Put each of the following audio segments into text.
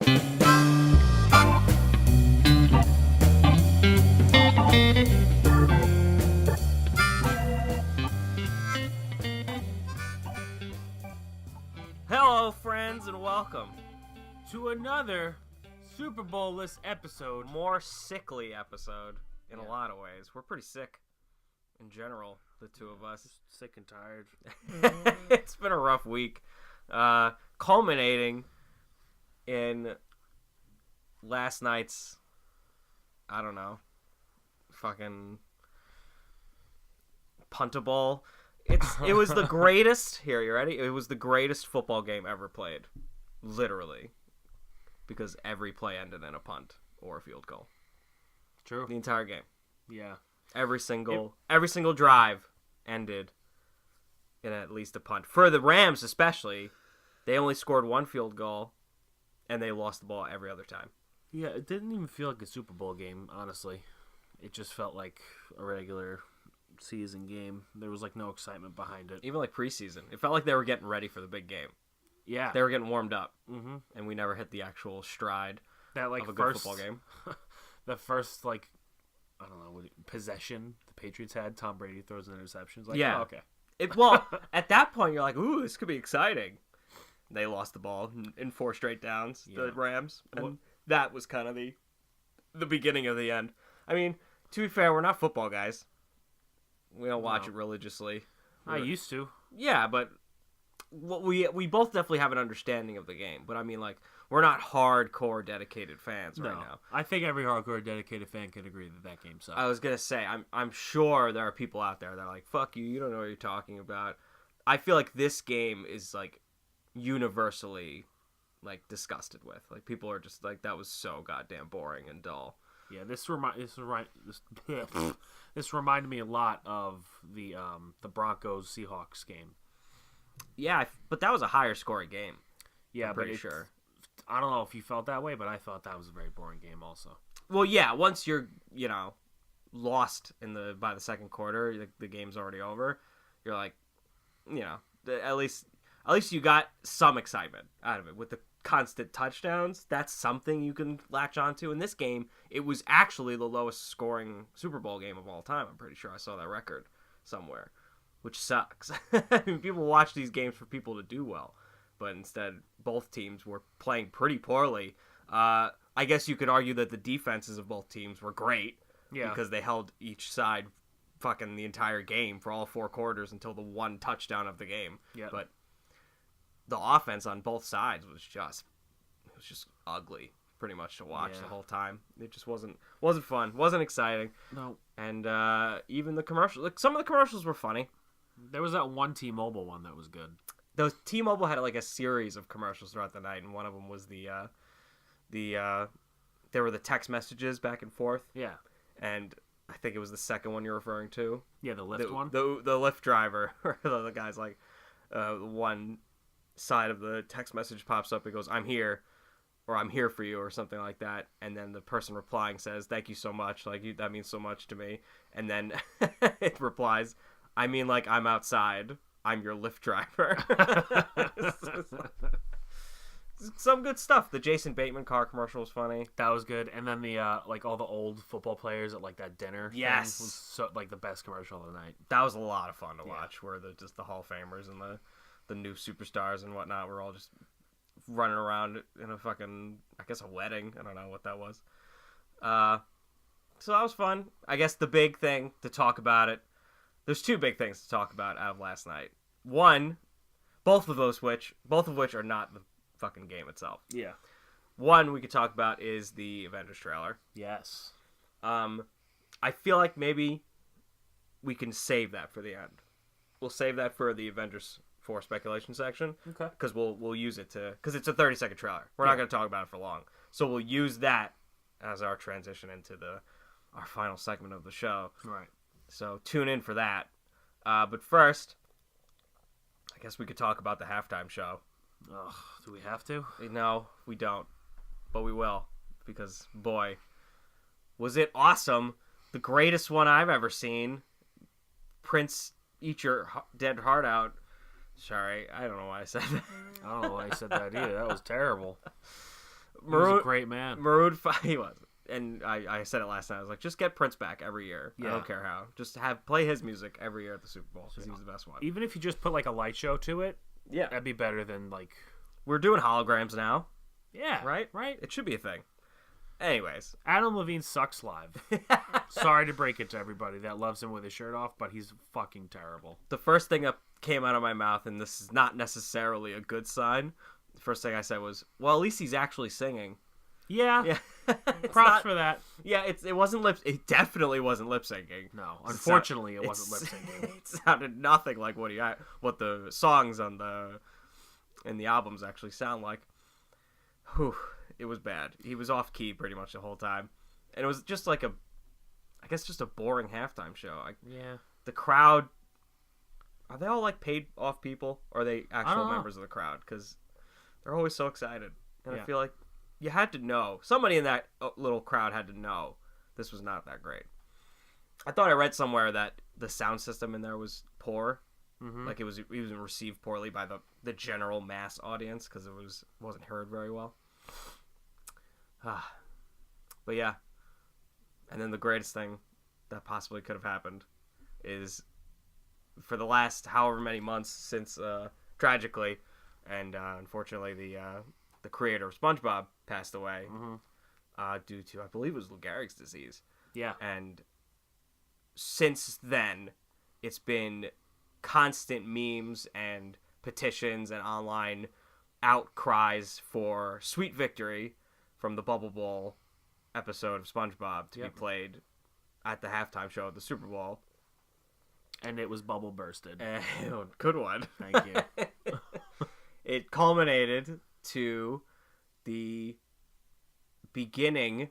Hello, friends, and welcome to another Super Bowl-less episode. More sickly episode in a lot of ways. We're pretty sick in general, the two of us. Just sick and tired. It's been a rough week, culminating in last night's, fucking puntable. It was the greatest. Here, you ready? It was the greatest football game ever played, literally, because every play ended in a punt or a field goal. True. The entire game. Yeah. Every single drive ended in at least a punt. For the Rams, especially, they only scored one field goal, and they lost the ball every other time. Yeah, it didn't even feel like a Super Bowl game, honestly. It just felt like a regular season game. There was like no excitement behind it. Even like preseason, it felt like they were getting ready for the big game. Yeah. They were getting warmed up, and we never hit the actual stride that like of a good football game. The first possession the Patriots had, Tom Brady throws an interception. Like, yeah. oh, okay. At that point, you're like, ooh, this could be exciting. They lost the ball in 4 straight downs, the Rams, and that was kind of the beginning of the end. I mean, to be fair, we're not football guys. We don't watch it religiously. I used to. Yeah, but we both definitely have an understanding of the game. But I mean, like, we're not hardcore dedicated fans right now. I think every hardcore dedicated fan can agree that game sucks. I was gonna say, I'm sure there are people out there that are like, fuck you, you don't know what you're talking about. I feel like this game is like universally like disgusted with. Like, people are just like, that was so goddamn boring and dull. Yeah, this reminded me a lot of the Broncos Seahawks game. Yeah, but that was a higher scoring game. Yeah, I'm pretty sure. I don't know if you felt that way, but I thought that was a very boring game also. Well, yeah, once you're lost by the second quarter, the game's already over. You're like, at least you got some excitement out of it with the constant touchdowns. That's something you can latch onto. In this game, it was actually the lowest scoring Super Bowl game of all time. I'm pretty sure I saw that record somewhere, which sucks. I mean, people watch these games for people to do well, but instead both teams were playing pretty poorly. I guess you could argue that the defenses of both teams were great, because they held each side fucking the entire game for all 4 quarters until the one touchdown of the game. Yeah. But the offense on both sides was just ugly, pretty much, to watch the whole time. It just wasn't fun, wasn't exciting. No. And even the commercials, like, some of the commercials were funny. There was that one T-Mobile one that was good. The T-Mobile had like a series of commercials throughout the night, and one of them was there were the text messages back and forth. Yeah. And I think it was the second one you're referring to. Yeah, the Lyft one. The Lyft driver, where the guy's like, one side of the text message pops up, it goes, "I'm here," or "I'm here for you," or something like that, and then the person replying says, "Thank you so much, like, that means so much to me," and then it replies, "I mean, like, I'm outside, I'm your Lyft driver." Some good stuff. The Jason Bateman car commercial was funny. That was good. And then the all the old football players at like that dinner thing was so, like, the best commercial of the night. That was a lot of fun to watch, where just the Hall of Famers and the new superstars and whatnot were all just running around in a fucking, I guess, a wedding. I don't know what that was. So that was fun. I guess the big thing to talk about it, there's 2 big things to talk about out of last night. One, both of which are not the fucking game itself. Yeah. One we could talk about is the Avengers trailer. Yes. I feel like maybe we can save that for the end. We'll save that for the Avengers 4 speculation section. Okay. Because we'll use it because it's a 30-second trailer. We're not going to talk about it for long. So we'll use that as our transition into our final segment of the show. Right. So tune in for that. But first, I guess we could talk about the halftime show. Ugh, do we have to? No, we don't. But we will. Because, boy, was it awesome. The greatest one I've ever seen. Prince, eat your dead heart out. Sorry, I don't know why I said that. I don't know why I said that either. That was terrible. He was a great man. Maroon 5, he was. And I said it last night. I was like, just get Prince back every year. Yeah. I don't care how. Just play his music every year at the Super Bowl because he was the best one. Even if you just put like a light show to it, Yeah. that'd be better than like. We're doing holograms now, Yeah. right? Right. It should be a thing. Anyways. Adam Levine sucks live. Sorry to break it to everybody that loves him with his shirt off, but he's fucking terrible. The first thing that came out of my mouth, and this is not necessarily a good sign, the first thing I said was, well, at least he's actually singing. Yeah. Yeah. Props for that. Yeah, it wasn't it definitely wasn't lip syncing. No, unfortunately, it wasn't lip syncing. It sounded nothing like what the songs on the albums actually sound like. Whew, it was bad. He was off key pretty much the whole time, and it was just like just a boring halftime show. Yeah. The crowd, are they all like paid off people, or are they I actual don't know. members of the crowd? Because they're always so excited, and Yeah. I feel like you had to know. Somebody in that little crowd had to know this was not that great. I thought I read somewhere that the sound system in there was poor. Mm-hmm. Like it was even received poorly by the general mass audience because it wasn't heard very well. But yeah. And then the greatest thing that possibly could have happened is for the last however many months since tragically and unfortunately the creator of SpongeBob passed away due to, I believe it was Lou Gehrig's disease. Yeah. And since then, it's been constant memes and petitions and online outcries for Sweet Victory from the Bubble Bowl episode of SpongeBob to be played at the halftime show at the Super Bowl. And it was bubble bursted. Good one. Thank you. It culminated to the beginning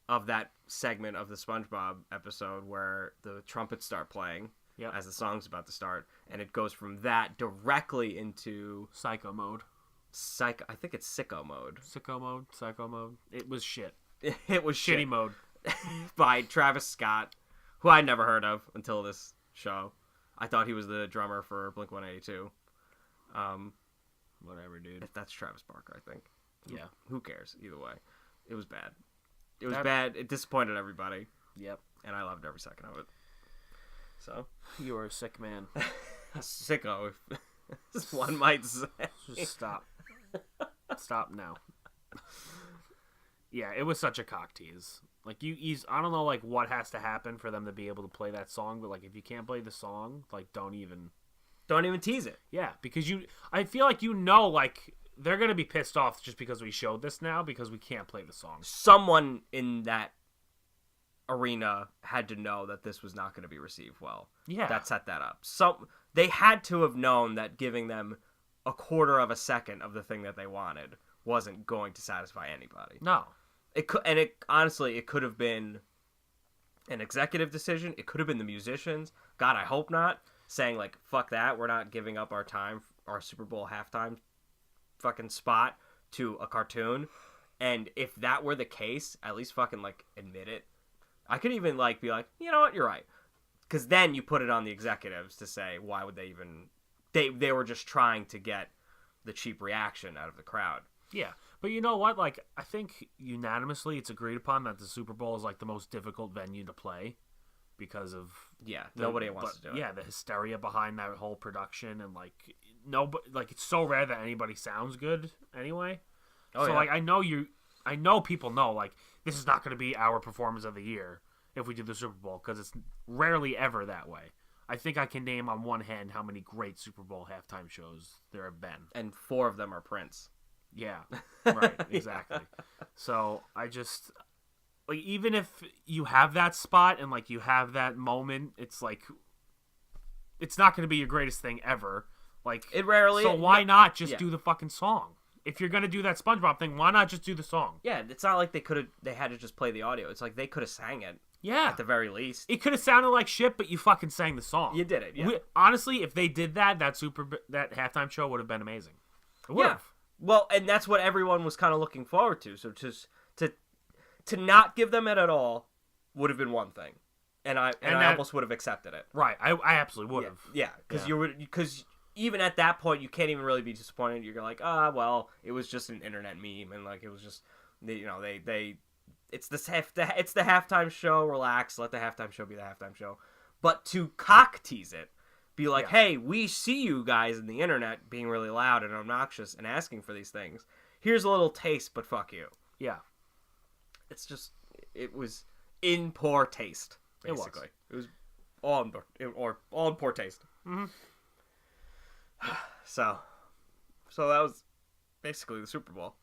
of that segment of the SpongeBob episode where the trumpets start playing as the song's about to start, and it goes from that directly into Psycho mode. I think it's sicko mode. Psycho mode. It was shit. It was Shitty shit. mode. By Travis Scott, who I'd never heard of until this show. I thought he was the drummer for Blink-182. Whatever, dude. That's Travis Barker, I think. Yeah. Who cares? Either way. It was bad. It was bad. It disappointed everybody. Yep. And I loved every second of it. So. You are a sick man. A sicko, if one might say. Just stop. Stop now. Yeah, it was such a cock tease. Like I don't know like what has to happen for them to be able to play that song, but like if you can't play the song, like don't even tease it. Yeah, because I feel like like they're gonna be pissed off just because we showed this now because we can't play the song. Someone in that arena had to know that this was not going to be received well. Yeah, that set that up. They had to have known that giving them a quarter of a second of the thing that they wanted wasn't going to satisfy anybody. No, it could, and honestly, it could have been an executive decision. It could have been the musicians. God, I hope not. Saying like, fuck that, we're not giving up our time, our Super Bowl halftime fucking spot to a cartoon. And if that were the case, at least fucking like admit it. I could even like be like, you know what, you're right. Because then you put it on the executives to say, why would they even... They were just trying to get the cheap reaction out of the crowd. Yeah, but you know what? Like, I think unanimously it's agreed upon that the Super Bowl is like the most difficult venue to play because of nobody wants to do it. Yeah, the hysteria behind that whole production and like it's so rare that anybody sounds good anyway. So like I know people know like this is not going to be our performance of the year if we do the Super Bowl because it's rarely ever that way. I think I can name on one hand how many great Super Bowl halftime shows there have been. And 4 of them are Prince. Yeah, right, exactly. So I just, like, even if you have that spot and, like, you have that moment, it's, like, it's not going to be your greatest thing ever. Like, it rarely... So why not just do the fucking song? If you're going to do that SpongeBob thing, why not just do the song? Yeah, it's not like they had to just play the audio. It's like they could have sang it. Yeah. At the very least. It could have sounded like shit, but you fucking sang the song. You did it, yeah. Honestly, if they did that halftime show would have been amazing. It would have. Well, and that's what everyone was kind of looking forward to. So to not give them it at all would have been one thing. And I almost would have accepted it. Right. I absolutely would have. Yeah, because even at that point, you can't even really be disappointed. You're like, well, it was just an internet meme, and like it was just, it's the halftime show. Relax, let the halftime show be the halftime show. But to cock tease it, be like, hey, we see you guys in the internet being really loud and obnoxious and asking for these things. Here's a little taste, but fuck you. Yeah. It was in poor taste, basically. It was all in poor taste. Mm-hmm. So that was basically the Super Bowl.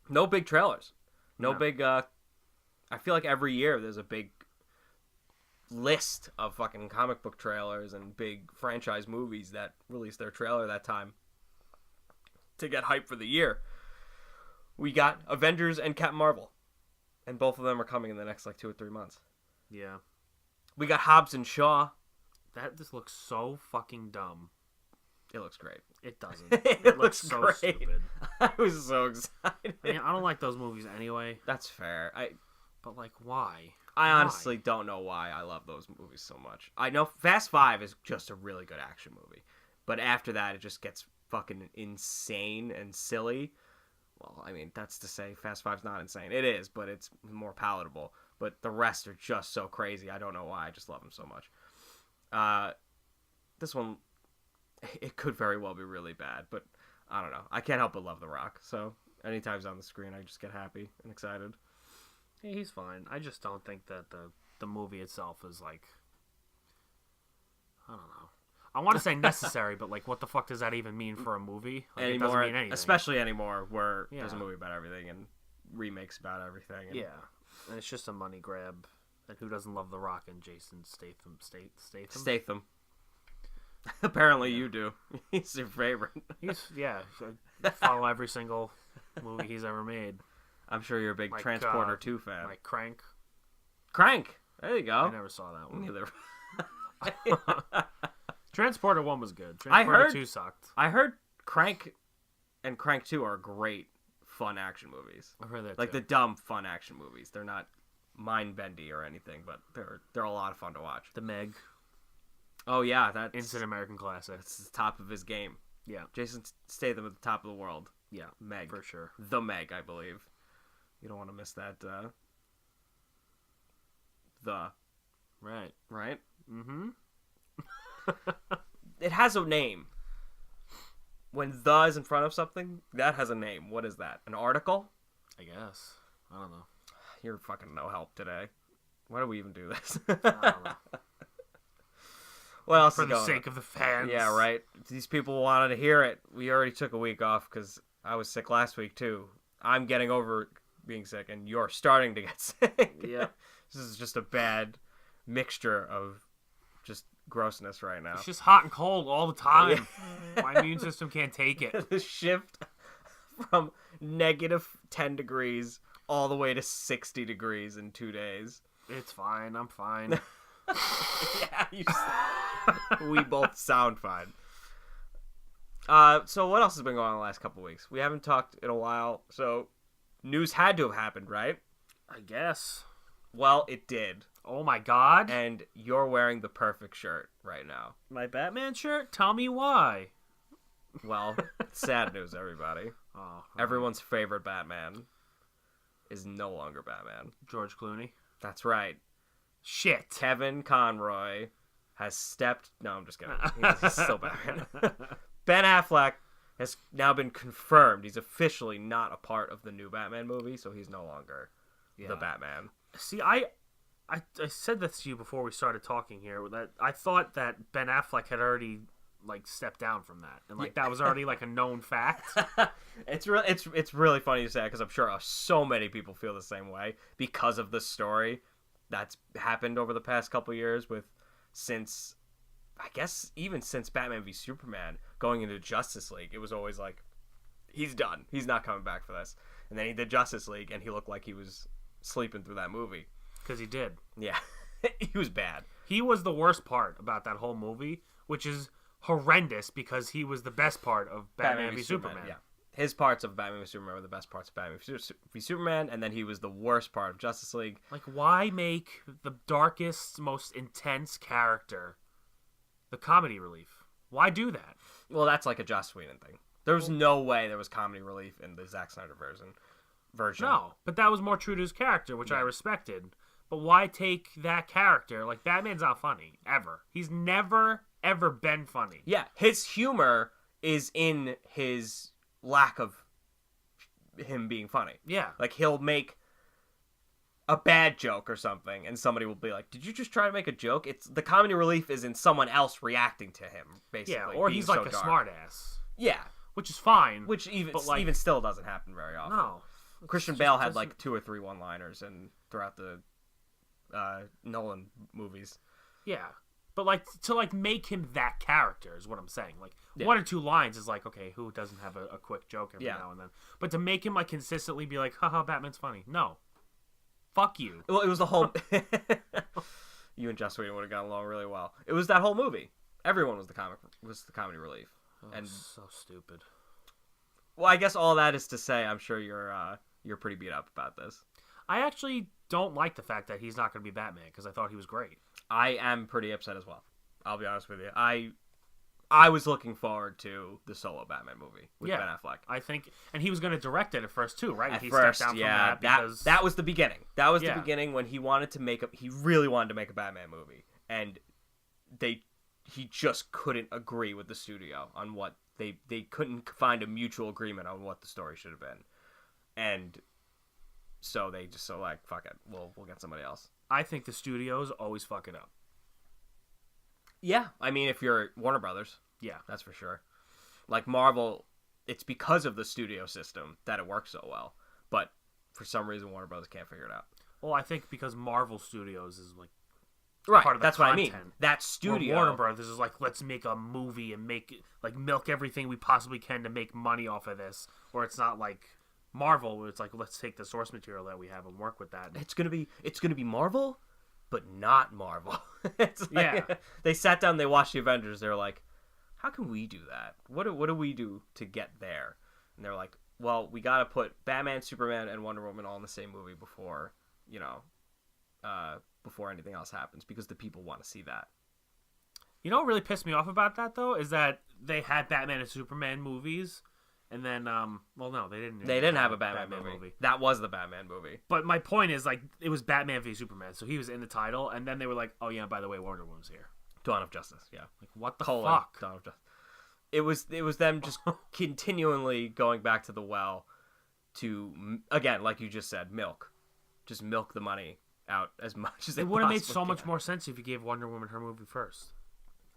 No big trailers. No big, I feel like every year there's a big list of fucking comic book trailers and big franchise movies that release their trailer that time to get hype for the year. We got Avengers and Captain Marvel, and both of them are coming in the next like 2 or 3 months. Yeah. We got Hobbs and Shaw. That just looks so fucking dumb. It looks great. It doesn't. It looks so great. Stupid. I was so excited. I mean, I don't like those movies anyway. That's fair. But like, why? I honestly don't know why I love those movies so much. I know Fast 5 is just a really good action movie, but after that it just gets fucking insane and silly. Well, I mean, that's to say Fast 5's not insane. It is, but it's more palatable. But the rest are just so crazy. I don't know why. I just love them so much. This one, it could very well be really bad, but I don't know. I can't help but love The Rock. So anytime he's on the screen, I just get happy and excited. Yeah, he's fine. I just don't think that the movie itself is like, I don't know. I want to say necessary, but like, what the fuck does that even mean for a movie? Like, anymore, it doesn't mean anything. Especially anymore, where there's a movie about everything and remakes about everything. And... yeah, and it's just a money grab. And who doesn't love The Rock and Jason Statham? Statham. Apparently you do. He's your favorite. I follow every single movie he's ever made. I'm sure you're a big Transporter 2 fan. Like Crank. Crank! There you go. I never saw that one. Neither. Transporter 1 was good. Transporter 2 sucked. I heard Crank and Crank 2 are great, fun action movies. I've heard that like too. the dumb, fun action movies. They're not mind-bendy or anything, but they're a lot of fun to watch. The Meg. Oh, yeah. That's Instant American classic. That's the top of his game. Yeah. Jason Statham at the top of the world. Yeah. Meg. For sure. The Meg, I believe. You don't want to miss that. Right. Right? Mm-hmm. It has a name. When the is in front of something, that has a name. What is that? An article? I guess. I don't know. You're fucking no help today. Why do we even do this? I don't know. What else For is the going sake on? of the fans. Yeah, right. These people wanted to hear it. We already took a week off because I was sick last week too. I'm getting over being sick, and you're starting to get sick. Yeah. This is just a bad mixture of just grossness right now. It's just hot and cold all the time. My immune system can't take it. The shift from negative 10 degrees all the way to 60 degrees in 2 days. It's fine. I'm fine. Yeah, we both sound fine. So what else has been going on the last couple of weeks? We haven't talked in a while, so news had to have happened, right? I guess. Well, it did. Oh my god. And you're wearing the perfect shirt right now. My Batman shirt? Tell me why. Well, sad news, everybody. Oh, Everyone's favorite Batman is no longer Batman. George Clooney. That's right. Shit. Kevin Conroy has stepped... No, I'm just kidding. He's still Batman. Ben Affleck has now been confirmed. He's officially not a part of the new Batman movie, so he's no longer the Batman. See, I said this to you before we started talking here, that I thought that Ben Affleck had already like stepped down from that, and like that was already like a known fact. It's really funny to say because I'm sure so many people feel the same way because of the story that's happened over the past couple of years since Batman v Superman going into Justice League. It was always like, he's done. He's not coming back for this. And then he did Justice League, and he looked like he was sleeping through that movie. Because he did. Yeah. He was bad. He was the worst part about that whole movie, which is horrendous because he was the best part of Batman v Superman. Yeah. His parts of Batman v Superman were the best parts of Batman v Superman, and then he was the worst part of Justice League. Like, why make the darkest, most intense character the comedy relief? Why do that? Well, that's like a Joss Whedon thing. There was no way there was comedy relief in the Zack Snyder version. No, but that was more true to his character, which I respected. But why take that character? Like, Batman's not funny, ever. He's never, ever been funny. Yeah, his humor is in his lack of him being funny. Yeah. Like, he'll make a bad joke or something, and somebody will be like, did you just try to make a joke? It's the comedy relief is in someone else reacting to him, basically. Yeah, or he's like a smartass. Yeah. Which is fine. Which even still doesn't happen very often. No. Christian Bale had like 2 or 3 one-liners throughout the Nolan movies. Yeah. But like to like make him that character is what I'm saying. Like 1 or 2 lines is like, okay, who doesn't have a quick joke every now and then? But to make him like consistently be like, haha, Batman's funny. No. Fuck you. Well, it was the whole you and Joss Whedon would have gotten along really well. It was that whole movie. Everyone was the comedy relief. And so stupid. Well, I guess all that is to say, I'm sure you're pretty beat up about this. I actually don't like the fact that he's not going to be Batman because I thought he was great. I am pretty upset as well. I'll be honest with you. I was looking forward to the solo Batman movie with Ben Affleck. I think, and he was going to direct it at first too, right? He stepped down from that because that was the beginning. That was the beginning when he wanted to he really wanted to make a Batman movie, and he just couldn't agree with the studio on what they couldn't find a mutual agreement on what the story should have been, and so they just like, fuck it, we'll get somebody else. I think the studios always fuck it up. Yeah, I mean, if you're Warner Brothers, yeah, that's for sure. Like Marvel, it's because of the studio system that it works so well, but for some reason Warner Brothers can't figure it out. Well, I think because Marvel Studios is like right, that's what I mean. That studio, Warner Brothers is like, let's make a movie and milk everything we possibly can to make money off of this. Or it's not like Marvel, where it's like, let's take the source material that we have and work with that. It's gonna be Marvel, but not Marvel. It's like, they sat down, they watched the Avengers. They're like, how can we do that? What do we do to get there? And they're like, well, we got to put Batman, Superman, and Wonder Woman all in the same movie before anything else happens, because the people want to see that. You know what really pissed me off about that, though, is that they had Batman and Superman movies, and then, well, no, they didn't. They didn't have a Batman movie. That was the Batman movie. But my point is, like, it was Batman v Superman, so he was in the title, and then they were like, oh, yeah, by the way, Wonder Woman's here. Dawn of Justice, yeah. Like, what the fuck? Dawn of Justice. It was them just continually going back to the well to, again, like you just said, milk. Just milk the money out as much as it would have made so much more sense if you gave Wonder Woman her movie first.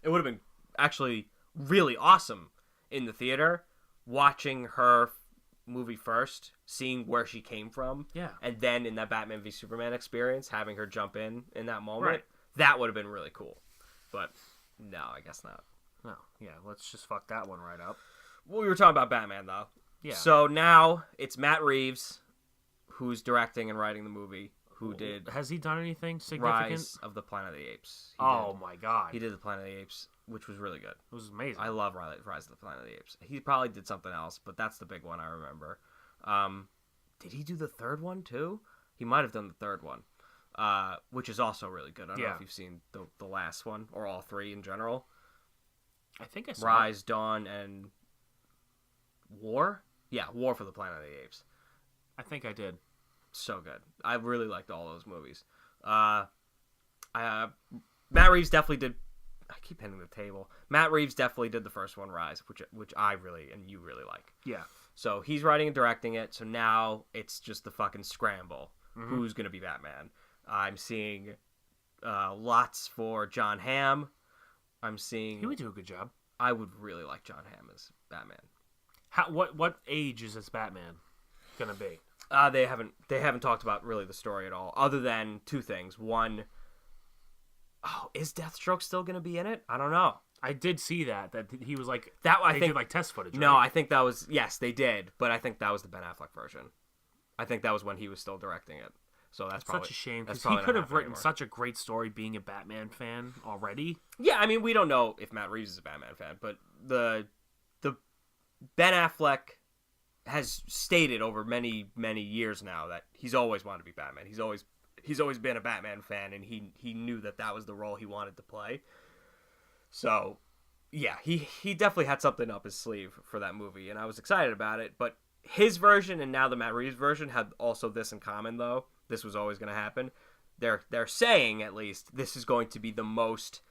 It would have been actually really awesome in the theater, watching her movie first, seeing where she came from, and then in that Batman v Superman experience, having her jump in that moment. Right. That would have been really cool. But no, I guess not. No, yeah, let's just fuck that one right up. Well, we were talking about Batman, though. Yeah. So now it's Matt Reeves who's directing and writing the movie. Has he done anything significant? Rise of the Planet of the Apes. My God. He did the Planet of the Apes, which was really good. It was amazing. I love Rise of the Planet of the Apes. He probably did something else, but that's the big one I remember. Did he do the third one, too? He might have done the third one, which is also really good. I don't know if you've seen the last one, or all three in general. I think I saw Rise, Dawn, and War? Yeah, War for the Planet of the Apes. I think I did. So good. I really liked all those movies. Matt Reeves definitely did. I keep hitting the table. Matt Reeves definitely did the first one, Rise, which I really and you really like. Yeah. So he's writing and directing it. So now it's just the fucking scramble. Mm-hmm. Who's gonna be Batman? I'm seeing lots for John Hamm. I'm seeing. He would do a good job. I would really like John Hamm as Batman. What age is this Batman gonna be? They haven't talked about really the story at all, other than two things. One, is Deathstroke still going to be in it? I don't know. I did see that he was like that. They did like test footage. Right? No, I think that was they did, but I think that was the Ben Affleck version. I think that was when he was still directing it. So that's probably such a shame because he could have written such a great story being a Batman fan already. Yeah, I mean we don't know if Matt Reeves is a Batman fan, but the Ben Affleck has stated over many, many years now that he's always wanted to be Batman. He's always been a Batman fan, and he knew that was the role he wanted to play. So yeah, he definitely had something up his sleeve for that movie, and I was excited about it. But his version and now the Matt Reeves version had also this in common, though. This was always going to happen. They're saying, at least, this is going to be the most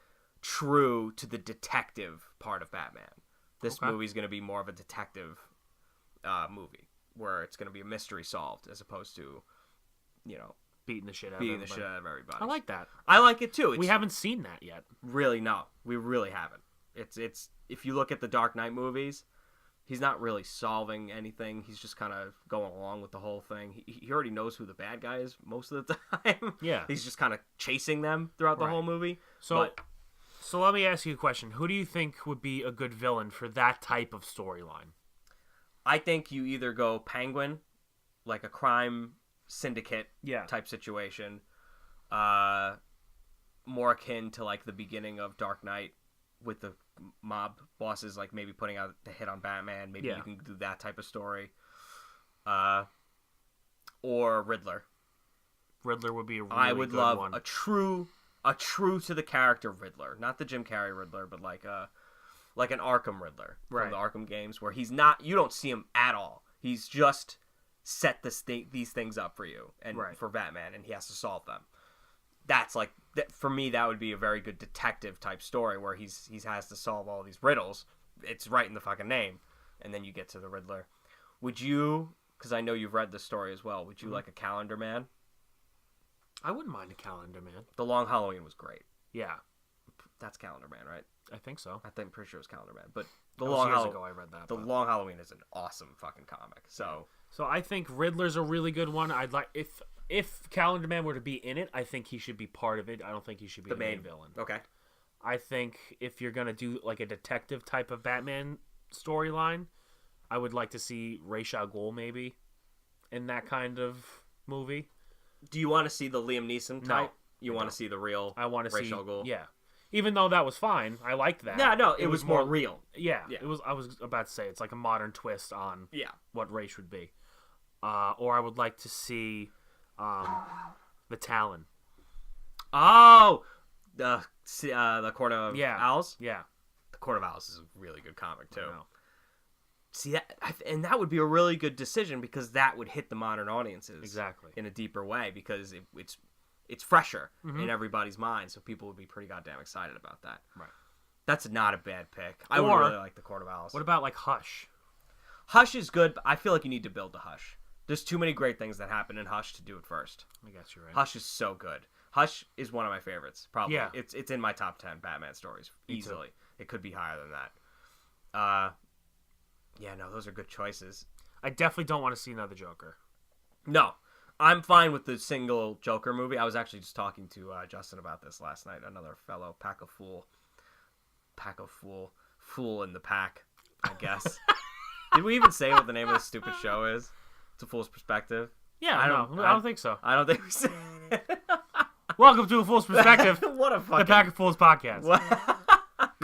true to the detective part of Batman. This movie is going to be more of a detective movie, where it's going to be a mystery solved as opposed to, beating the shit out of everybody. I like that. I like it too. We haven't seen that yet. Really, no. We really haven't. It's if you look at the Dark Knight movies, he's not really solving anything. He's just kind of going along with the whole thing. He already knows who the bad guy is most of the time. Yeah. He's just kind of chasing them throughout the whole movie. So let me ask you a question. Who do you think would be a good villain for that type of storyline? I think you either go Penguin, like a crime syndicate type situation, more akin to like the beginning of Dark Knight with the mob bosses, like maybe putting out the hit on Batman. Maybe you can do that type of story. Or Riddler. Riddler would be a really I would good love one. a true to the character Riddler, not the Jim Carrey Riddler, but like an Arkham Riddler from the Arkham games, where he's not. You don't see him at all. He's just set these things up for you and for Batman, and he has to solve them. That's like for me. That would be a very good detective type story where he has to solve all these riddles. It's right in the fucking name, and then you get to the Riddler. Would you? Because I know you've read the story as well. Would you like a Calendar Man? I wouldn't mind a Calendar Man. The Long Halloween was great. Yeah, that's Calendar Man, right? I think so. I'm pretty sure it was Calendar Man, but years ago I read that. Long Halloween is an awesome fucking comic. So I think Riddler's a really good one. I'd like if Calendar Man were to be in it, I think he should be part of it. I don't think he should be the main villain. Okay. I think if you're gonna do like a detective type of Batman storyline, I would like to see Ra's al Ghul maybe in that kind of movie. Do you want to see the Liam Neeson type? No, you want to see the real? I want to Ra's al Ghul. Yeah. Even though that was fine, I liked that. Yeah, no, it was more real. Yeah, it was. I was about to say it's like a modern twist on what race would be. Or I would like to see the Talon. Oh, the Court of Owls. Yeah, the Court of Owls is a really good comic too. See that, and that would be a really good decision because that would hit the modern audiences in a deeper way because it's fresher in everybody's mind, so people would be pretty goddamn excited about that. Right. That's not a bad pick. I would really like the Court of Owls. What about like Hush? Hush is good, but I feel like you need to build the Hush. There's too many great things that happen in Hush to do it first. I guess you're right. Hush is so good. Hush is one of my favorites. Probably. Yeah. It's in my top 10 Batman stories easily. It could be higher than that. Yeah, no, those are good choices. I definitely don't want to see another Joker. No. I'm fine with the single Joker movie. I was actually just talking to Justin about this last night. Another fellow fool in the pack, I guess. Did we even say what the name of this stupid show is? It's A Fool's Perspective. Yeah, I don't think so. I don't think we said. Welcome to A Fool's Perspective. What a fucking... The Pack of Fools podcast.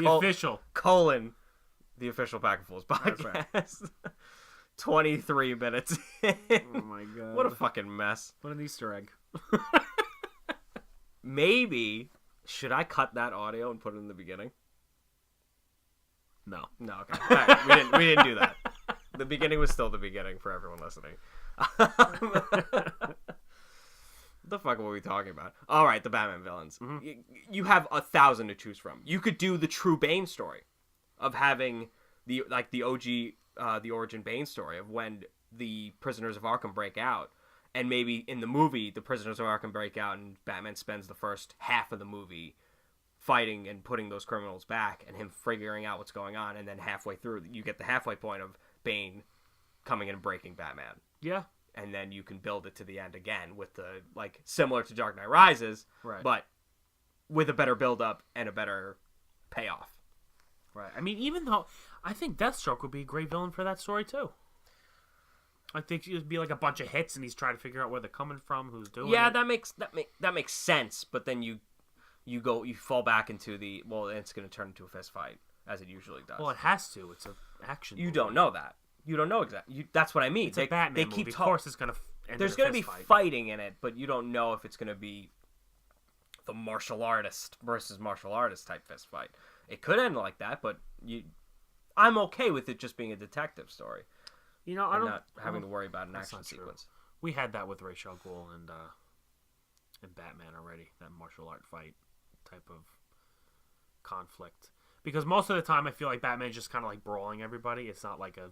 Official. The official Pack of Fools podcast. That's right. 23 minutes in. Oh my god. What a fucking mess. What an Easter egg. Maybe, should I cut that audio and put it in the beginning? No. No, okay. All right. We didn't do that. The beginning was still the beginning for everyone listening. What the fuck were we talking about? All right, the Batman villains. Mm-hmm. You have 1,000 to choose from. You could do the true Bane story of having the OG, the origin Bane story of when the prisoners of Arkham break out. And maybe in the movie, the prisoners of Arkham break out and Batman spends the first half of the movie fighting and putting those criminals back and him figuring out what's going on. And then halfway through, you get the halfway point of Bane coming in and breaking Batman. Yeah. And then you can build it to the end again with the, like, similar to Dark Knight Rises, right, but with a better build-up and a better payoff. Right. I mean, even though I think Deathstroke would be a great villain for that story, too. I think it'd be like a bunch of hits and he's trying to figure out where they're coming from, who's doing it. Yeah, that makes sense, but then you fall back into it's going to turn into a fist fight, as it usually does. Well, it has to. It's an action movie. Don't know that. You don't know exactly. That's what I mean. It's a Batman movie. Of course it's going to end There's going to be fighting in it, but you don't know if it's going to be the martial artist versus martial artist type fist fight. It could end like that, but I'm okay with it just being a detective story. You know, not having to worry about an action sequence. We had that with Ra's al Ghul and Batman already. That martial art fight type of conflict. Because most of the time, I feel like Batman's just kind of like brawling everybody. It's not like a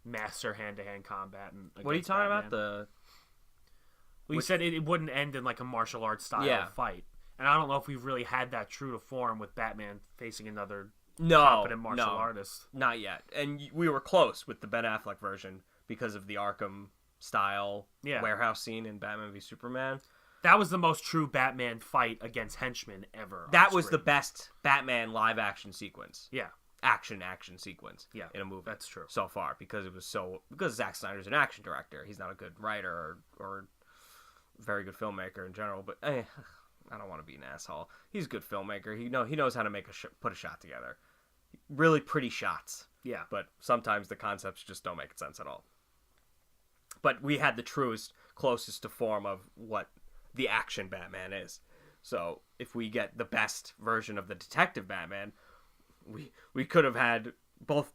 master hand-to-hand combat. What are you talking about? Well, you said it wouldn't end in like a martial arts style fight. And I don't know if we've really had that true to form with Batman facing another competent martial artist. Not yet. And we were close with the Ben Affleck version because of the Arkham style warehouse scene in Batman v Superman. That was the most true Batman fight against henchmen ever. That was the best Batman live action sequence. Yeah. Action sequence. Yeah. In a movie. That's true. So far, because Zack Snyder's an action director. He's not a good writer or very good filmmaker in general, but I don't want to be an asshole. He's a good filmmaker. He knows how to put a shot together. Really pretty shots. Yeah. But sometimes the concepts just don't make sense at all. But we had the closest to form of what the action Batman is. So if we get the best version of the detective Batman, we could have had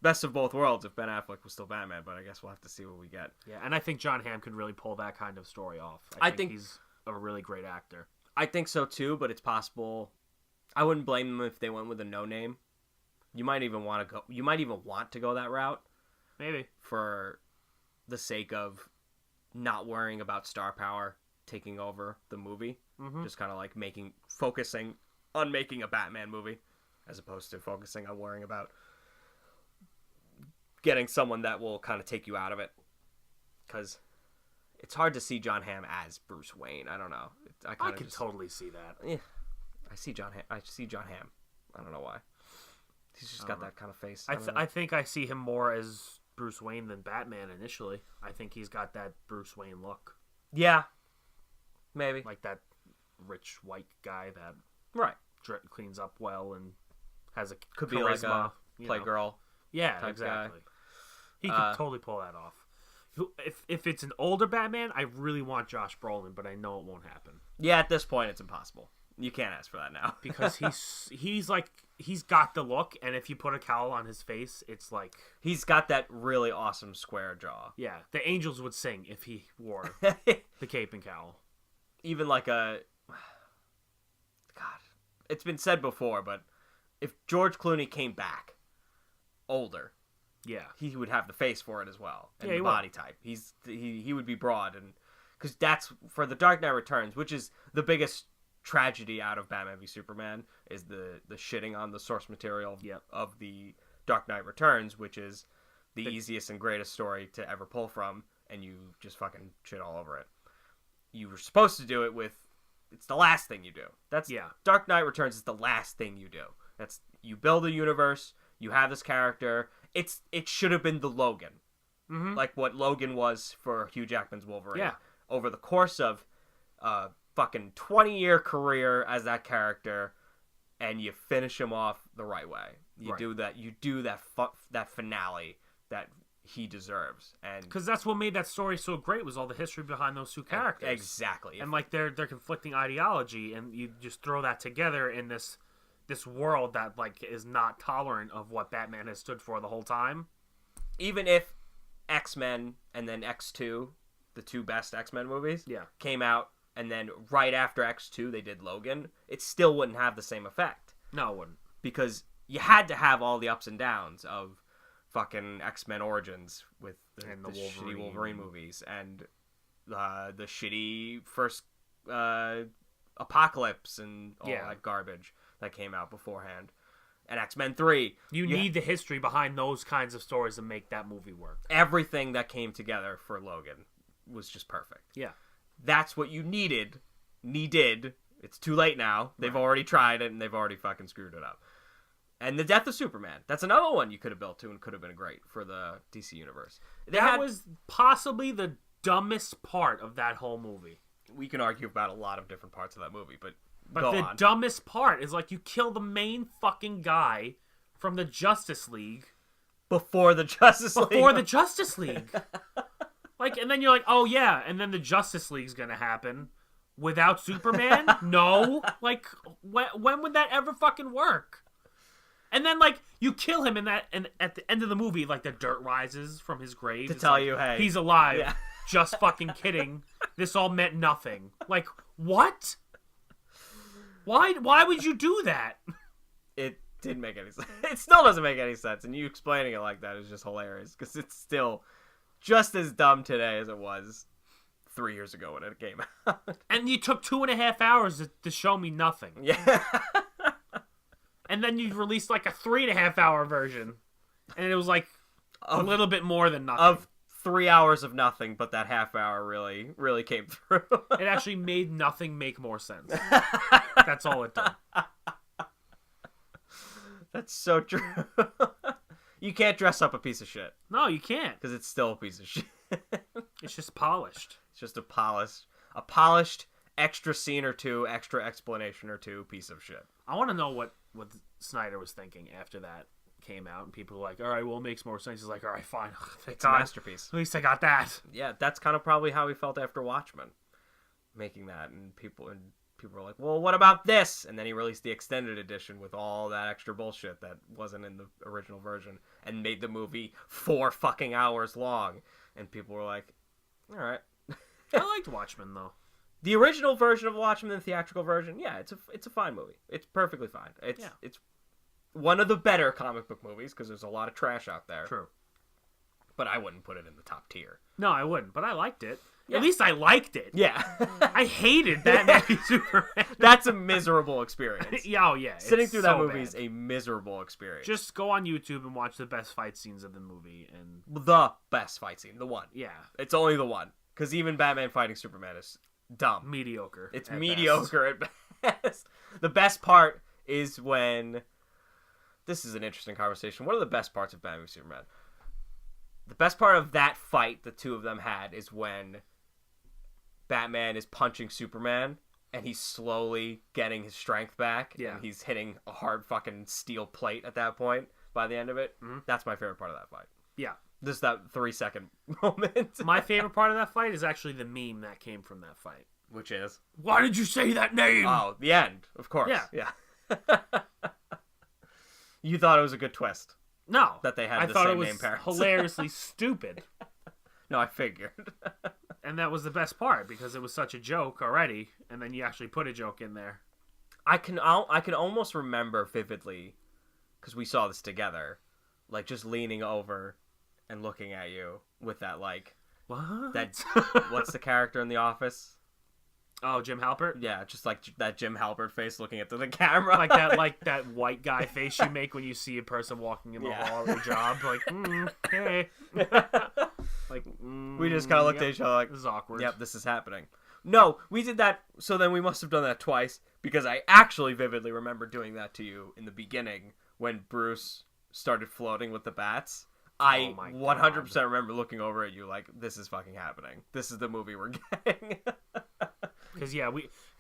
best of both worlds if Ben Affleck was still Batman, but I guess we'll have to see what we get. Yeah, and I think Jon Hamm could really pull that kind of story off. I think he's a really great actor. I think so too, but it's possible. I wouldn't blame them if they went with a no name. You might even want to go that route. Maybe. For the sake of not worrying about star power taking over the movie. Mm-hmm. Just kind of like focusing on making a Batman movie as opposed to focusing on worrying about getting someone that will kind of take you out of it. Because it's hard to see Jon Hamm as Bruce Wayne. I don't know. I can totally see that. Yeah, I see Jon Hamm. I don't know why. He's just got that kind of face. I think I see him more as Bruce Wayne than Batman initially. I think he's got that Bruce Wayne look. Yeah, maybe. Like that rich white guy that cleans up well and has a could charisma, be like a Playgirl. Yeah, exactly. He could totally pull that off. If it's an older Batman, I really want Josh Brolin, but I know it won't happen. Yeah, at this point, it's impossible. You can't ask for that now because he's got the look, and if you put a cowl on his face, it's like he's got that really awesome square jaw. Yeah, the angels would sing if he wore the cape and cowl. Even like it's been said before, but if George Clooney came back older, he would have the face for it as well, and the body type. He would be broad, and because that's for the Dark Knight Returns, which is the biggest tragedy out of Batman v Superman, is the shitting on the source material of the Dark Knight Returns, which is the easiest and greatest story to ever pull from, and you just fucking shit all over it. You were supposed to do it with, it's the last thing you do. Dark Knight Returns is the last thing you do. You build a universe, you have this character. It should have been the Logan. Mm-hmm. Like what Logan was for Hugh Jackman's Wolverine. Yeah. Over the course of fucking 20-year career as that character, and you finish him off the right way. You do that finale that he deserves, and because that's what made that story so great was all the history behind those two characters. Exactly. And like their conflicting ideology, and you just throw that together in this world that like is not tolerant of what Batman has stood for the whole time. Even if X-Men and then X2, the two best X-Men movies, came out, and then right after X2 they did Logan, it still wouldn't have the same effect. No, it wouldn't. Because you had to have all the ups and downs of fucking X-Men Origins with the shitty Wolverine movies, and the shitty first Apocalypse and all that garbage that came out beforehand. And X-Men 3. You need the history behind those kinds of stories to make that movie work. Everything that came together for Logan was just perfect. Yeah. That's what you needed. It's too late now. They've already tried it, and they've already fucking screwed it up. And the death of Superman. That's another one you could have built to and could have been great for the DC Universe. That was possibly the dumbest part of that whole movie. We can argue about a lot of different parts of that movie, but the dumbest part is like you kill the main fucking guy from the Justice League before the Justice League. Like, and then you're like, oh yeah, and then the Justice League's gonna happen without Superman? No, like when would that ever fucking work? And then, like, you kill him and at the end of the movie, like, the dirt rises from his grave. To tell like, you, hey. he's alive. Yeah. Just fucking kidding. This all meant nothing. Like, what? Why would you do that? It didn't make any sense. It still doesn't make any sense. And you explaining it like that is just hilarious. Because it's still just as dumb today as it was 3 years ago when it came out. And you took 2.5 hours to show me nothing. Yeah. And then you released like a 3.5 hour version. And it was like a little bit more than nothing. Of 3 hours of nothing, but that half hour really came through. It actually made nothing make more sense. That's all it did. That's so true. You can't dress up a piece of shit. No, you can't. Because it's still a piece of shit. It's just polished. It's just a polished extra scene or two, extra explanation or two piece of shit. I want to know what Snyder was thinking after that came out, and people were like, all right, well, it makes more sense. He's like, all right, fine. It's a masterpiece. At least I got that. Yeah, that's kind of probably how he felt after Watchmen, making that, and people were like, well, what about this? And then he released the extended edition with all that extra bullshit that wasn't in the original version, and made the movie 4 fucking hours long, and people were like, all right. I liked Watchmen though. The original version of Watchmen, the theatrical version, yeah, it's a fine movie. It's perfectly fine. It's one of the better comic book movies because there's a lot of trash out there. True. But I wouldn't put it in the top tier. No, I wouldn't. But I liked it. Yeah. At least I liked it. Yeah. I hated Batman v Superman. That's a miserable experience. Yeah, oh yeah. Sitting through that movie bad. is a miserable experience. Just go on YouTube and watch the best fight scenes of the movie, and the best fight scene, the one. Yeah. It's only the one. Because even Batman fighting Superman is dumb. Mediocre. It's mediocre at best. The best part is when... This is an interesting conversation. What are the best parts of Batman v Superman? The best part of that fight the two of them had is when Batman is punching Superman and he's slowly getting his strength back. Yeah. And he's hitting a hard fucking steel plate at that point by the end of it. Mm-hmm. That's my favorite part of that fight. Yeah. Just that 3-second moment. My favorite part of that fight is actually the meme that came from that fight. Which is? Why did you say that name? Oh, the end. Of course. Yeah. You thought it was a good twist. No. That they had I the thought same it was name parents. hilariously stupid. No, I figured. And that was the best part because it was such a joke already, and then you actually put a joke in there. I can almost remember vividly, because we saw this together, like just leaning over and looking at you with that like what? That what's the character in The Office? Oh, Jim Halpert? Yeah, just like that Jim Halpert face looking into the camera. Like that white guy face you make when you see a person walking in the hall of a job. Like, hey. Like, we just kind of looked at each other like, this is awkward. Yep, this is happening. No, we did that, so then we must have done that twice, because I actually vividly remember doing that to you in the beginning when Bruce started floating with the bats. I 100% remember looking over at you like, this is fucking happening. This is the movie we're getting. Because, yeah,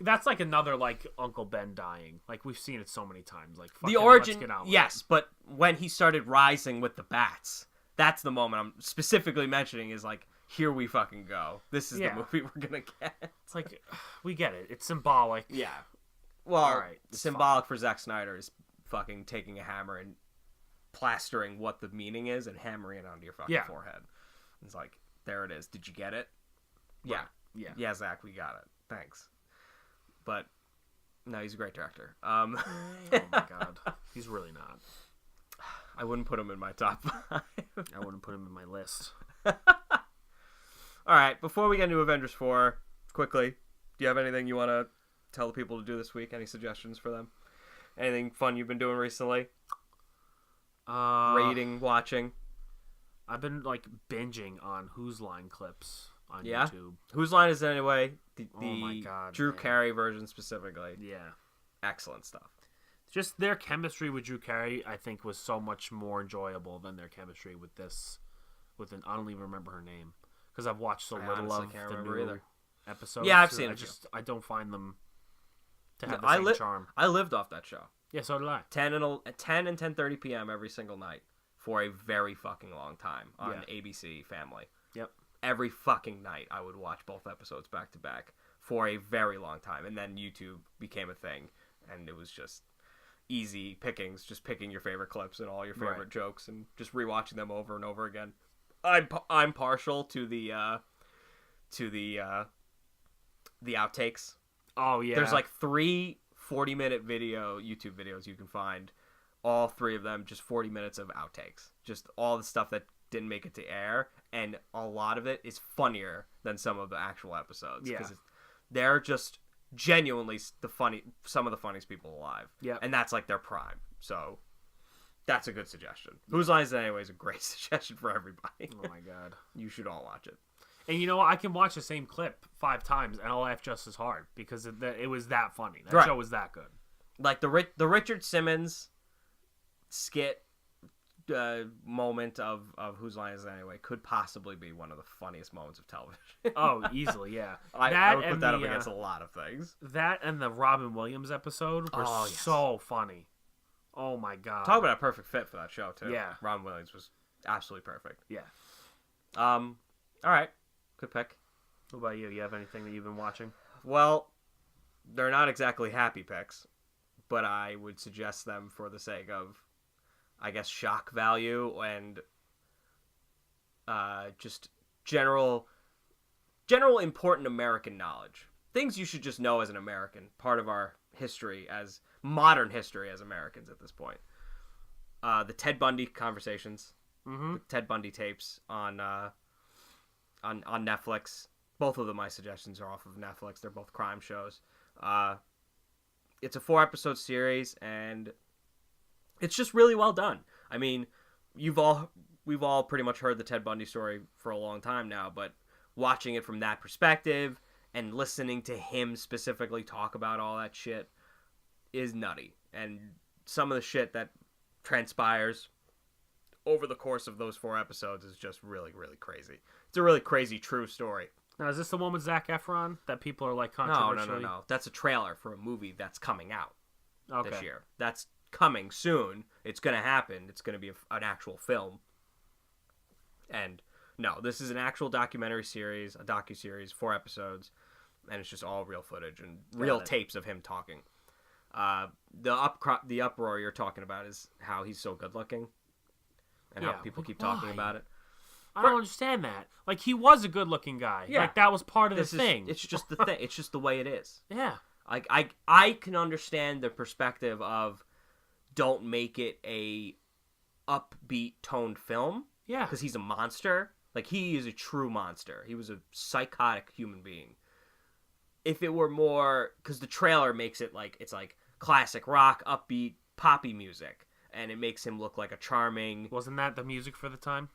that's like another, like, Uncle Ben dying. Like, we've seen it so many times. Like, the origin, yes, but when he started rising with the bats, that's the moment I'm specifically mentioning is, like, here we fucking go. This is the movie we're gonna get. It's like, we get it. It's symbolic. Yeah. Well, all right, symbolic for Zack Snyder is fucking taking a hammer and plastering what the meaning is and hammering it onto your fucking forehead. It's like, there it is. Did you get it? Yeah. Yeah. Yeah, Zach, we got it. Thanks. But, no, he's a great director. Oh my god. He's really not. I wouldn't put him in my top 5. I wouldn't put him in my list. Alright, before we get into Avengers 4, quickly, do you have anything you want to tell the people to do this week? Any suggestions for them? Anything fun you've been doing recently? Rating, watching? I've been, like, binging on Whose Line clips on YouTube. Whose Line is it anyway? The oh my God, Drew Carey version specifically. Yeah. Excellent stuff. Just their chemistry with Drew Carey, I think, was so much more enjoyable than their chemistry with this. I don't even remember her name because I've watched so little of the new episodes. Yeah, I've seen it. I don't find them to have the same charm. I lived off that show. Yeah, so did I. 10 and 10:30 p.m. every single night for a very fucking long time on ABC Family. Yep. Every fucking night I would watch both episodes back to back for a very long time, and then YouTube became a thing, and it was just easy pickings, just picking your favorite clips and all your favorite Right. jokes and just rewatching them over and over again. I'm partial to the outtakes. Oh yeah. There's like 3 40-minute YouTube videos you can find. All 3 of them just 40 minutes of outtakes. Just all the stuff that didn't make it to air, and a lot of it is funnier than some of the actual episodes Yeah. they're just genuinely some of the funniest people alive. Yep. And that's like their prime. So that's a good suggestion. Whose Line Is It Anyway is a great suggestion for everybody. Oh my god. You should all watch it. And you know what? I can watch the same clip 5 times and I'll laugh just as hard because it was that funny. That Right. show was that good. Like the Richard Simmons skit moment of Whose Line Is It Anyway could possibly be one of the funniest moments of television. Oh, easily, yeah. I would put that up against a lot of things. That and the Robin Williams episode were Oh, yes. so funny. Oh my god. Talk about a perfect fit for that show too. Yeah. Robin Williams was absolutely perfect. Yeah. All right. Good pick. What about you? You have anything that you've been watching? Well, they're not exactly happy picks, but I would suggest them for the sake of, I guess, shock value and just general important American knowledge. Things you should just know as an American, part of our history, as modern history as Americans at this point. The Ted Bundy conversations, the Ted Bundy tapes on Netflix. Both of them, my suggestions, are off of Netflix. They're both crime shows. It's a 4-episode series, and it's just really well done. I mean, we've all pretty much heard the Ted Bundy story for a long time now, but watching it from that perspective and listening to him specifically talk about all that shit is nutty. And some of the shit that transpires over the course of those 4 episodes is just really, really crazy. It's a really crazy, true story. Now, is this the one with Zac Efron that people are like No. controversially? That's a trailer for a movie that's coming out Okay. this year. That's coming soon. It's going to happen. It's going to be an actual film. And no, this is an actual documentary series, a docuseries, 4 episodes, and it's just all real footage and real tapes of him talking. The uproar you're talking about is how he's so good looking, and how people keep talking about it. I don't understand that. Like, he was a good-looking guy. Yeah. Like, that was part of the thing. It's just the thing. It's just the way it is. Yeah. Like I can understand the perspective of don't make it a upbeat toned film. Yeah. Because he's a monster. Like, he is a true monster. He was a psychotic human being. If it were more, because the trailer makes it like it's like classic rock, upbeat, poppy music, and it makes him look like a charming. Wasn't that the music for the time?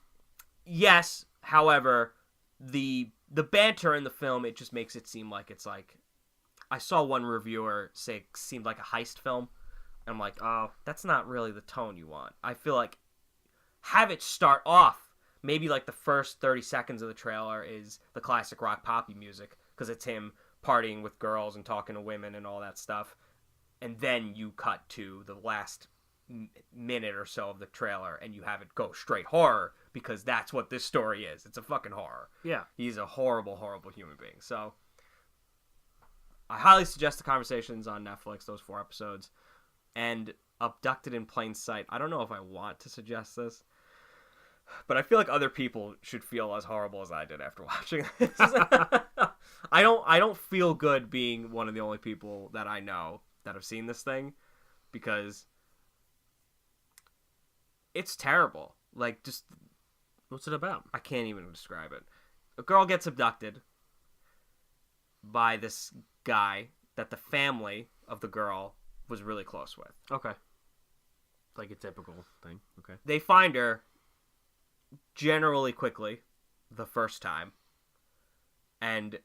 Yes, however, the banter in the film, it just makes it seem like it's like, I saw one reviewer say it seemed like a heist film. And I'm like, oh, that's not really the tone you want. I feel like have it start off, maybe like the first 30 seconds of the trailer is the classic rock poppy music, because it's him partying with girls and talking to women and all that stuff. And then you cut to the last minute or so of the trailer and you have it go straight horror, because that's what this story is. It's a fucking horror. Yeah. He's a horrible, horrible human being. So I highly suggest the conversations on Netflix, those 4 episodes. And Abducted in Plain Sight. I don't know if I want to suggest this, but I feel like other people should feel as horrible as I did after watching this. I don't feel good being one of the only people that I know that have seen this thing, because it's terrible. Like, just, What's it about? I can't even describe it. A girl gets abducted by this guy that the family of the girl was really close with. Okay. Like a typical thing. Okay. They find her generally quickly the first time, and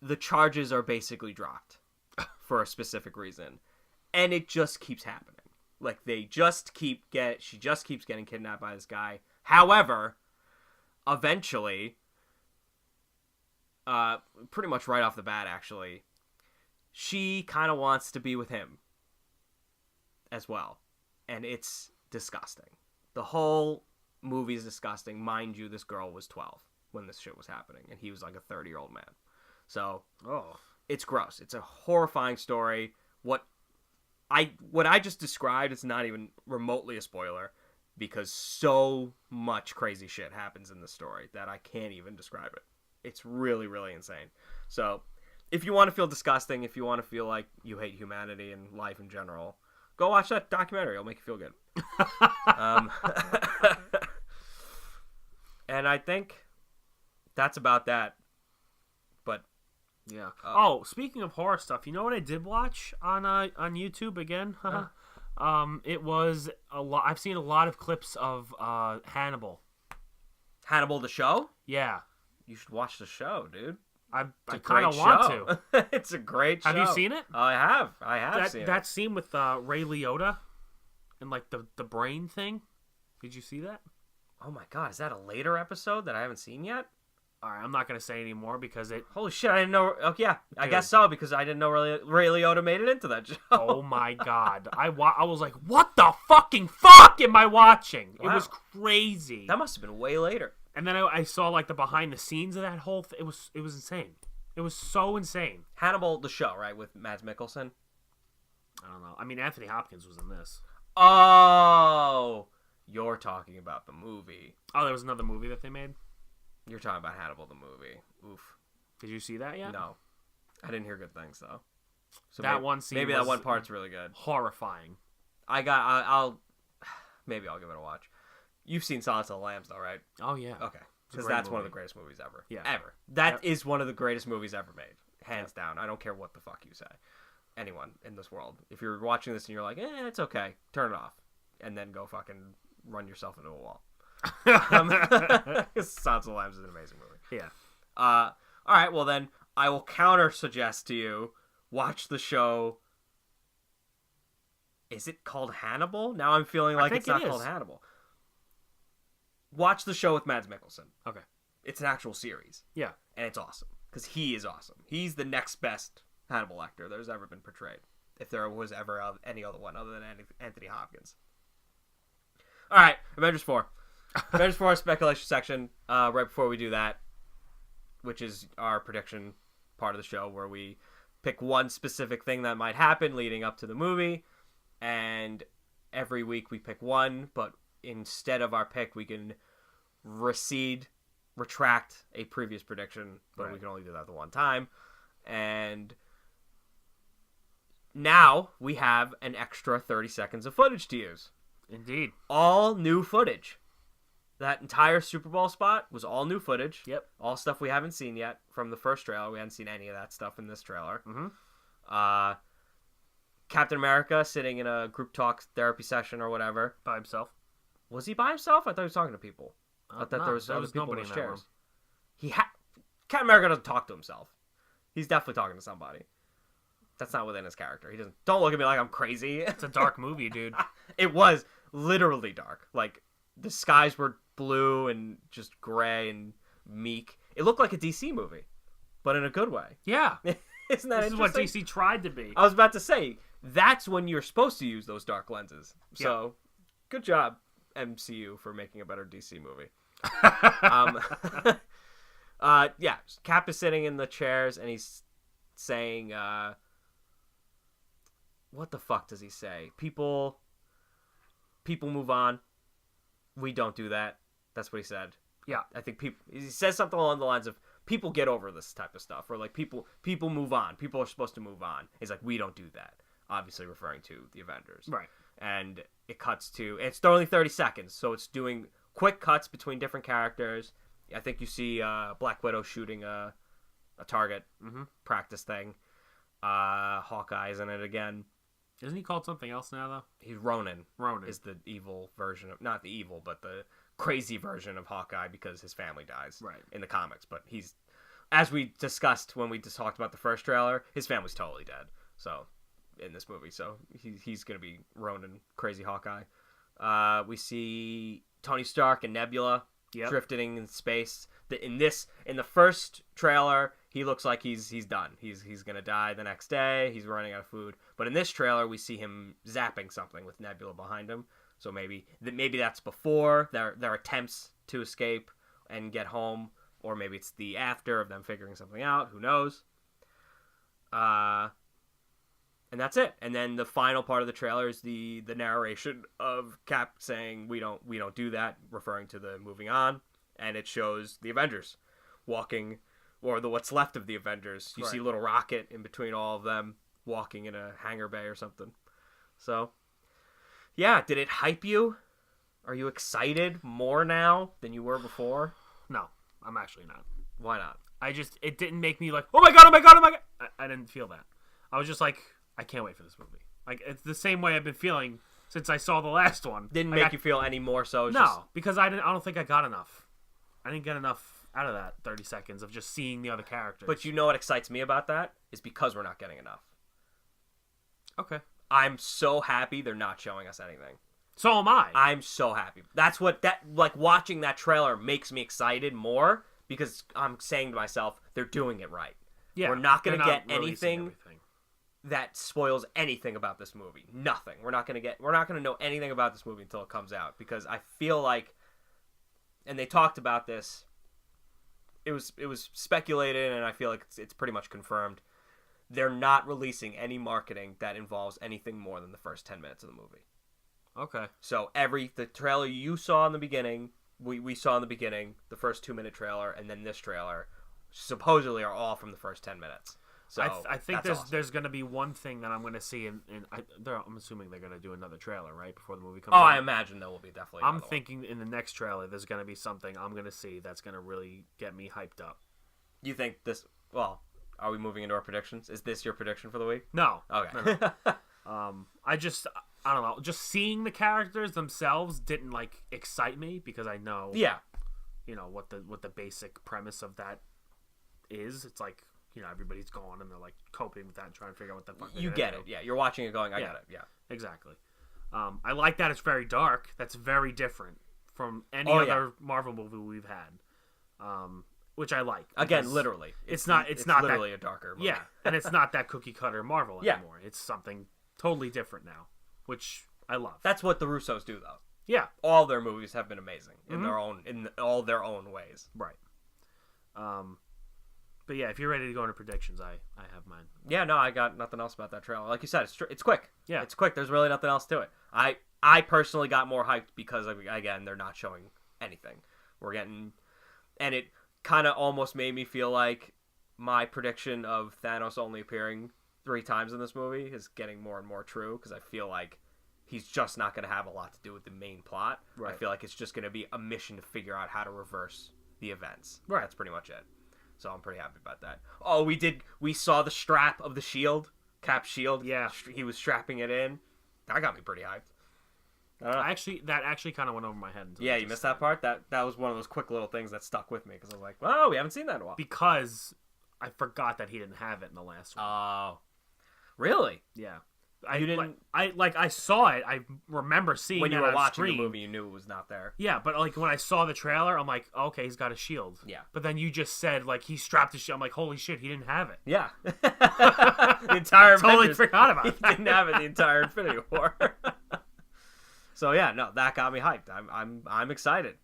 the charges are basically dropped for a specific reason, and it just keeps happening. Like, she just keeps getting kidnapped by this guy. However, eventually, pretty much right off the bat, actually, she kind of wants to be with him as well. And it's disgusting. The whole movie is disgusting. Mind you, this girl was 12 when this shit was happening, and he was like a 30-year-old man. So, it's gross. It's a horrifying story. What what I just described is not even remotely a spoiler because so much crazy shit happens in the story that I can't even describe it. It's really, really insane. So, if you want to feel disgusting, if you want to feel like you hate humanity and life in general, go watch that documentary. It'll make you feel good. And I think that's about that. But yeah. Speaking of horror stuff, you know what I did watch on YouTube again? It was a lot. I've seen a lot of clips of Hannibal. Hannibal the show? Yeah. You should watch the show, dude. I kind of want to. It's a great show. Have you seen it? I have seen it. That scene with Ray Liotta and like the brain thing. Did you see that? Oh my god, is that a later episode that I haven't seen yet? All right, I'm not gonna say anymore because it. Holy shit, I didn't know. Oh yeah, dude. I guess so because I didn't know Ray Liotta made it into that show. Oh my god, I was like, what the fucking fuck am I watching? Wow. It was crazy. That must have been way later. And then I saw like the behind the scenes of that whole thing. It was insane. It was so insane. Hannibal the show, right, with Mads Mikkelsen? I don't know. I mean, Anthony Hopkins was in this. Oh, you're talking about the movie. Oh, there was another movie that they made? You're talking about Hannibal the movie. Oof. Did you see that yet? No. I didn't hear good things, though. So that one scene maybe that one part's really good. Horrifying. Maybe I'll give it a watch. You've seen Silence of the Lambs, though, right? Oh, yeah. Okay. Because that's one of the greatest movies ever. Yeah. Ever. That is one of the greatest movies ever made. Hands down. I don't care what the fuck you say. Anyone in this world. If you're watching this and you're like, it's okay, turn it off. And then go fucking run yourself into a wall. Silence of the Lambs is an amazing movie. Yeah. All right, well then, I will counter-suggest to you, watch the show. Is it called Hannibal? Now I'm feeling like it's not called Hannibal. Watch the show with Mads Mikkelsen. Okay. It's an actual series. Yeah. And it's awesome. Because he is awesome. He's the next best Hannibal actor there's ever been portrayed. If there was ever any other one other than Anthony Hopkins. Alright, Avengers 4. Avengers 4 speculation section. Right before we do that, which is our prediction part of the show, where we pick one specific thing that might happen leading up to the movie. And every week we pick one, but instead of our pick, we can retract a previous prediction, but we can only do that the one time. And now we have an extra 30 seconds of footage to use. Indeed. All new footage. That entire Super Bowl spot was all new footage. Yep. All stuff we haven't seen yet from the first trailer. We haven't seen any of that stuff in this trailer. Mm-hmm. Captain America sitting in a group talk therapy session or whatever. By himself. Was he by himself? I thought he was talking to people. I thought there was other people in those chairs. Captain America doesn't talk to himself. He's definitely talking to somebody. That's not within his character. He doesn't. Don't look at me like I'm crazy. It's a dark movie, dude. It was literally dark. Like the skies were blue and just gray and meek. It looked like a DC movie, but in a good way. Yeah. Isn't that this interesting? Is what DC tried to be. I was about to say that's when you're supposed to use those dark lenses. So, good job, MCU, for making a better DC movie. Cap is sitting in the chairs and he's saying, what the fuck does he say? People move on. We don't do that. That's what he said. Yeah. I think he says something along the lines of people get over this type of stuff, or like people move on. People are supposed to move on. He's like, we don't do that. Obviously referring to the Avengers. Right. And it cuts to, it's only 30 seconds, so it's doing quick cuts between different characters. I think you see Black Widow shooting a target practice thing. Hawkeye's in it again. Isn't he called something else now, though? He's Ronin. Ronin is the evil version of, not the evil, but the crazy version of Hawkeye because his family dies in the comics. But he's, as we discussed when we just talked about the first trailer, his family's totally dead. So, in this movie, so he's gonna be Ronin, crazy Hawkeye. We see Tony Stark and Nebula drifting in space. In the first trailer, he looks like he's done. He's gonna die the next day. He's running out of food. But in this trailer, we see him zapping something with Nebula behind him. So maybe that's before their attempts to escape and get home, or maybe it's the after of them figuring something out. Who knows? And that's it. And then the final part of the trailer is the narration of Cap saying we don't do that, referring to the moving on, and it shows the Avengers walking, or the what's left of the Avengers. You see little Rocket in between all of them walking in a hangar bay or something. So, yeah, did it hype you? Are you excited more now than you were before? No, I'm actually not. Why not? It didn't make me like, oh my god, oh my god, oh my god. I didn't feel that. I was just like, I can't wait for this movie. Like, it's the same way I've been feeling since I saw the last one. Didn't make you feel any more so? Because I don't think I got enough. I didn't get enough out of that 30 seconds of just seeing the other characters. But you know what excites me about that? Is because we're not getting enough. Okay. I'm so happy they're not showing us anything. So am I. I'm so happy. That's what watching that trailer makes me excited more, because I'm saying to myself, they're doing it right. Yeah. We're not going to get anything that spoils anything about this movie. Nothing. We're not going to know anything about this movie until it comes out, because I feel like, and they talked about this, it was speculated, and I feel like it's pretty much confirmed. They're not releasing any marketing that involves anything more than the first 10 minutes of the movie. Okay. So the trailer you saw in the beginning, we saw in the beginning, the first 2-minute trailer, and then this trailer, supposedly are all from the first 10 minutes. So I think there's going to be one thing that I'm going to see, I'm assuming they're going to do another trailer, right, before the movie comes out. I imagine there will be definitely I'm thinking in the next trailer there's going to be something I'm going to see that's going to really get me hyped up. You think this... Well, are we moving into our predictions? Is this your prediction for the week? No. Okay. No. I don't know. Just seeing the characters themselves didn't excite me, because I know, what the basic premise of that is. It's like, everybody's gone and they're coping with that and trying to figure out what the fuck. You get it, yeah. You're watching it going, I get it, yeah. Exactly. I like that it's very dark. That's very different from any other Marvel movie we've had. Which I like. Again, literally, it's not literally a darker movie. Yeah, and it's not that cookie cutter Marvel anymore. It's something totally different now, which I love. That's what the Russos do, though. Yeah, all their movies have been amazing in all their own ways. Right. But yeah, if you're ready to go into predictions, I have mine. Yeah, no, I got nothing else about that trailer. Like you said, it's quick. Yeah, it's quick. There's really nothing else to it. I personally got more hyped because again, they're not showing anything. We're getting, and it kind of almost made me feel like my prediction of Thanos only appearing 3 times in this movie is getting more and more true, because I feel like he's just not going to have a lot to do with the main plot. Right. I feel like it's just going to be a mission to figure out how to reverse the events. Right. That's pretty much it. So I'm pretty happy about that. Oh, we saw the strap of the shield, Cap's shield. Yeah. He was strapping it in. That got me pretty hyped. That actually kind of went over my head. Yeah, you missed that part? That was one of those quick little things that stuck with me, because I was like, oh, we haven't seen that in a while. Because I forgot that he didn't have it in the last one. Oh. Really? Yeah. I saw it. I remember seeing when that you were on watching screen. the movie, you knew it was not there. Yeah, but when I saw the trailer, I'm like, oh, okay, he's got a shield. Yeah. But then you just said he strapped his shield. I'm like, holy shit, he didn't have it. Yeah. The entire totally forgot about it. He didn't have it the entire Infinity War. So yeah, no, that got me hyped. I'm excited.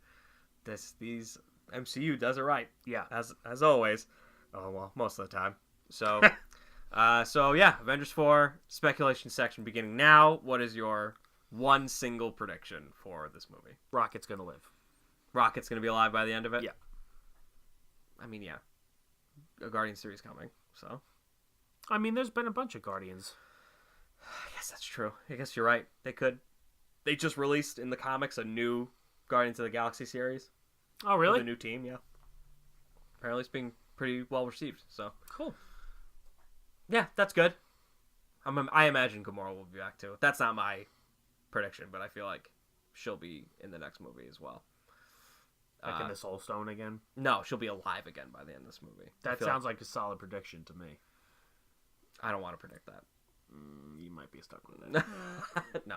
These MCU does it right. Yeah. As always. Oh well, most of the time. So. So yeah, Avengers 4 speculation section beginning now. What is your one single prediction for this movie? Rocket's gonna live. Rocket's gonna be alive by the end of it? Yeah. I mean, yeah. A Guardian series coming, so. I mean, there's been a bunch of Guardians. I guess that's true. I guess you're right. They just released in the comics a new Guardians of the Galaxy series. Oh, really? With a new team, yeah. Apparently it's being pretty well received, so. Cool. Yeah, that's good. I imagine Gamora will be back too. That's not my prediction, but I feel like she'll be in the next movie as well. Like in the Soul Stone again? No, she'll be alive again by the end of this movie. That sounds like a solid prediction to me. I don't want to predict that. You might be stuck with it. No.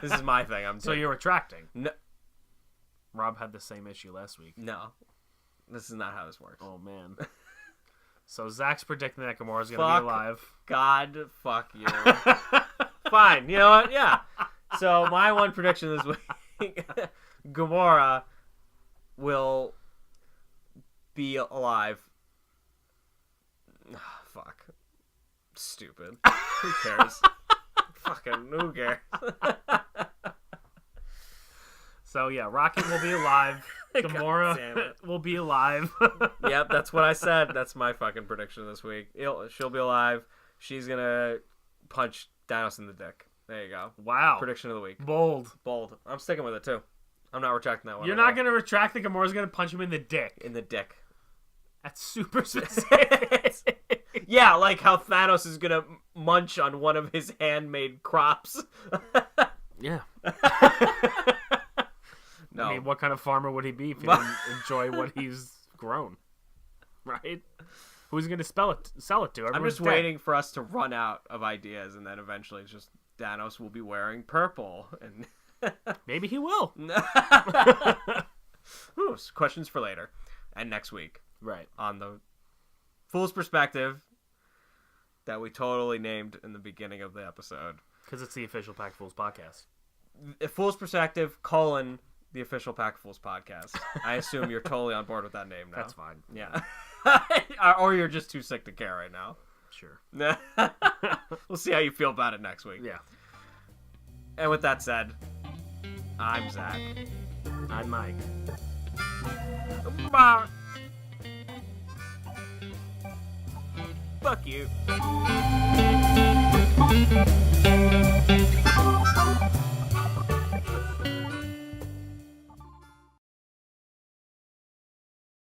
This is my thing. So you're retracting? No. Rob had the same issue last week. No. This is not how this works. Oh, man. So Zach's predicting that Gamora's going to be alive. God, fuck you. Fine. You know what? Yeah. So my one prediction this week, Gamora will be alive. Fuck. Stupid. Who cares? Fucking who cares? So yeah, Rocket will be alive. Gamora will be alive. Yep, that's what I said. That's my fucking prediction this week. She'll be alive. She's gonna punch Thanos in the dick. There you go. Wow. Prediction of the week. Bold. I'm sticking with it too. I'm not retracting that one. You're not gonna retract that Gamora's gonna punch him in the dick. In the dick. That's super specific. Yeah, like how Thanos is gonna munch on one of his handmade crops. Yeah. No. I mean, what kind of farmer would he be if he didn't enjoy what he's grown? Right? Who's he going to sell it to? I'm just waiting for us to run out of ideas, and then eventually it's just Thanos will be wearing purple. And maybe he will. Ooh, questions for later. And next week. Right. On the Fool's Perspective that we totally named in the beginning of the episode. Because it's the official Pack Fools podcast. Fool's Perspective, the official Pack Fools podcast. I assume you're totally on board with that name now. That's fine. Yeah. Or you're just too sick to care right now. Sure. We'll see how you feel about it next week. Yeah. And with that said, I'm Zach. I'm Mike. Bye. Fuck you.